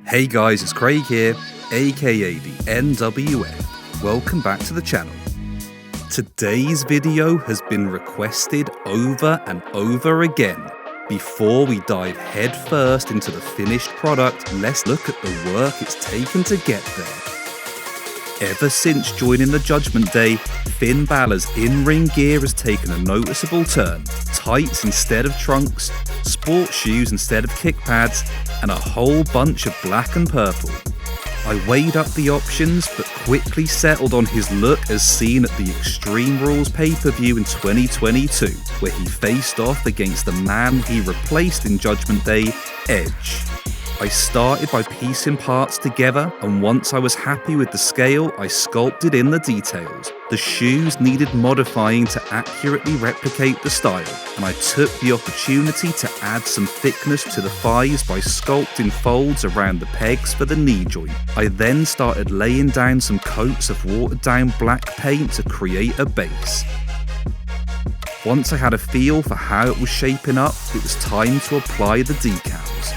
Hey guys, it's Craig here, aka the NWF. Welcome back to the channel. Today's video has been requested over and over again. Before we dive headfirst into the finished product, let's look at the work it's taken to get there. Ever since joining the Judgement Day, Finn Balor's in-ring gear has taken a noticeable turn. Tights instead of trunks, sports shoes instead of kick pads, and a whole bunch of black and purple. I weighed up the options, but quickly settled on his look as seen at the Extreme Rules pay-per-view in 2022, where he faced off against the man he replaced in Judgement Day, Edge. I started by piecing parts together, and once I was happy with the scale, I sculpted in the details. The shoes needed modifying to accurately replicate the style, and I took the opportunity to add some thickness to the thighs by sculpting folds around the pegs for the knee joint. I then started laying down some coats of watered down black paint to create a base. Once I had a feel for how it was shaping up, it was time to apply the decals.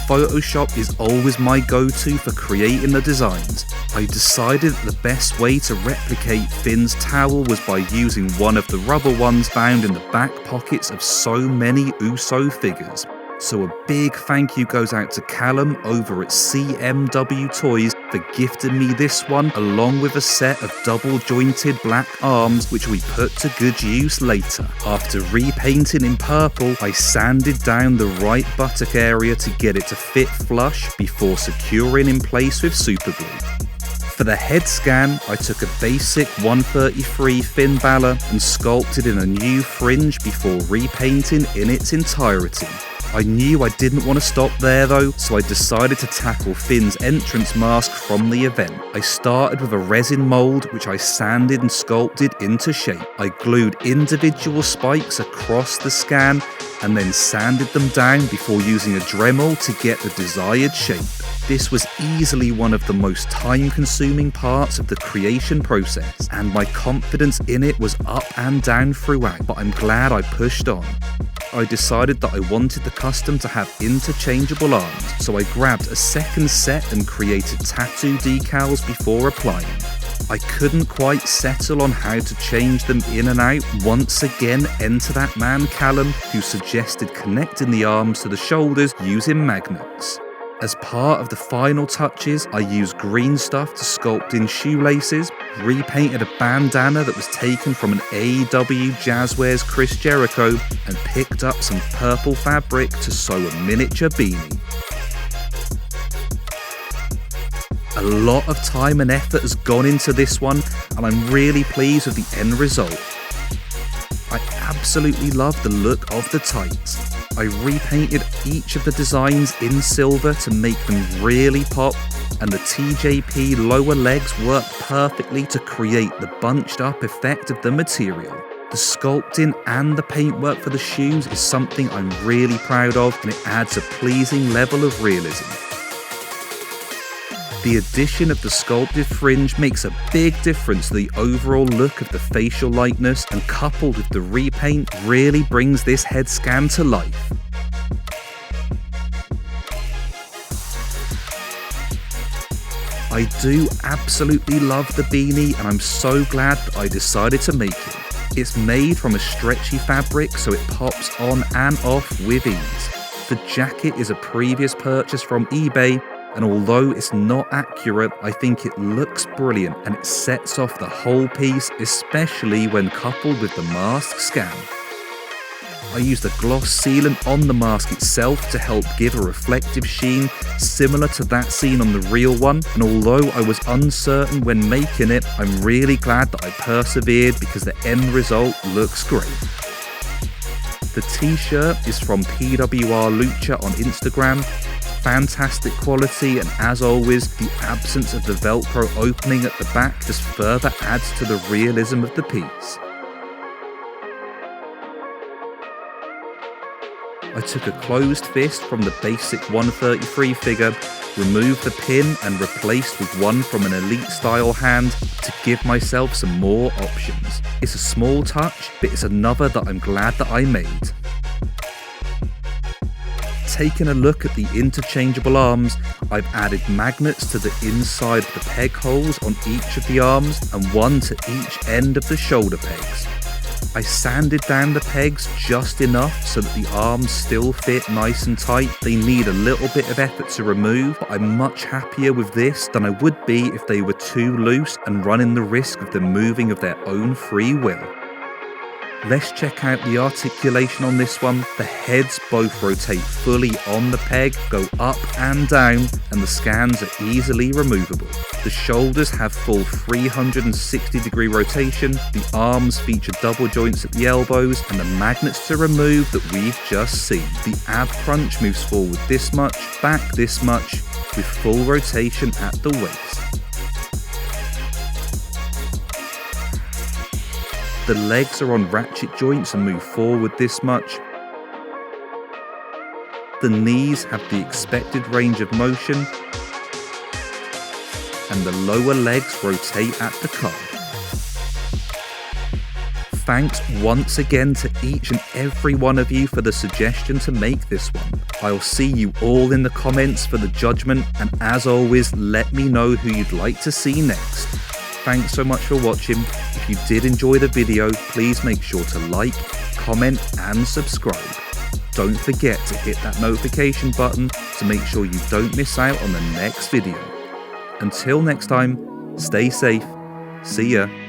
Photoshop is always my go-to for creating the designs. I decided that the best way to replicate Finn's towel was by using one of the rubber ones found in the back pockets of so many Uso figures. So a big thank you goes out to Callum over at CMW Toys for gifting me this one, along with a set of double jointed black arms which we put to good use later. After repainting in purple, I sanded down the right buttock area to get it to fit flush before securing in place with super glue. For the head scan, I took a basic 133 Finn Balor and sculpted in a new fringe before repainting in its entirety. I knew I didn't want to stop there though, so I decided to tackle Finn's entrance mask from the event. I started with a resin mold which I sanded and sculpted into shape. I glued individual spikes across the scan and then sanded them down before using a Dremel to get the desired shape. This was easily one of the most time-consuming parts of the creation process, and my confidence in it was up and down throughout, but I'm glad I pushed on. I decided that I wanted the custom to have interchangeable arms, so I grabbed a second set and created tattoo decals before applying. I couldn't quite settle on how to change them in and out. Once again, enter that man Callum, who suggested connecting the arms to the shoulders using magnets. As part of the final touches, I used green stuff to sculpt in shoelaces, repainted a bandana that was taken from an AEW Jazzwares Chris Jericho, and picked up some purple fabric to sew a miniature beanie. A lot of time and effort has gone into this one, and I'm really pleased with the end result. I absolutely love the look of the tights. I repainted each of the designs in silver to make them really pop, and the TJP lower legs work perfectly to create the bunched up effect of the material. The sculpting and the paintwork for the shoes is something I'm really proud of, and it adds a pleasing level of realism. The addition of the sculpted fringe makes a big difference to the overall look of the facial likeness, and coupled with the repaint really brings this head scan to life. I do absolutely love the beanie, and I'm so glad that I decided to make it. It's made from a stretchy fabric so it pops on and off with ease. The jacket is a previous purchase from eBay, and although it's not accurate, I think it looks brilliant and it sets off the whole piece, especially when coupled with the mask scan. I used a gloss sealant on the mask itself to help give a reflective sheen similar to that seen on the real one, and although I was uncertain when making it, I'm really glad that I persevered because the end result looks great. The t-shirt is from PWR Lucha on Instagram. Fantastic quality, and as always, the absence of the Velcro opening at the back just further adds to the realism of the piece. I took a closed fist from the basic 133 figure, removed the pin and replaced with one from an elite style hand to give myself some more options. It's a small touch, but it's another that I'm glad that I made. taking a look at the interchangeable arms, I've added magnets to the inside of the peg holes on each of the arms and one to each end of the shoulder pegs. I sanded down the pegs just enough so that the arms still fit nice and tight. They need a little bit of effort to remove, but I'm much happier with this than I would be if they were too loose and running the risk of them moving of their own free will. Let's check out the articulation on this one. The heads both rotate fully on the peg, go up and down, and the scans are easily removable. The shoulders have full 360-degree rotation, the arms feature double joints at the elbows, and the magnets to remove that we've just seen. The ab crunch moves forward this much, back this much, with full rotation at the waist. The legs are on ratchet joints and move forward this much. The knees have the expected range of motion, and the lower legs rotate at the calf. Thanks once again to each and every one of you for the suggestion to make this one. I'll see you all in the comments for the Judgement, and as always, let me know who you'd like to see next. Thanks so much for watching. If you did enjoy the video, please make sure to like, comment and subscribe. Don't forget to hit that notification button to make sure you don't miss out on the next video. Until next time, stay safe. See ya.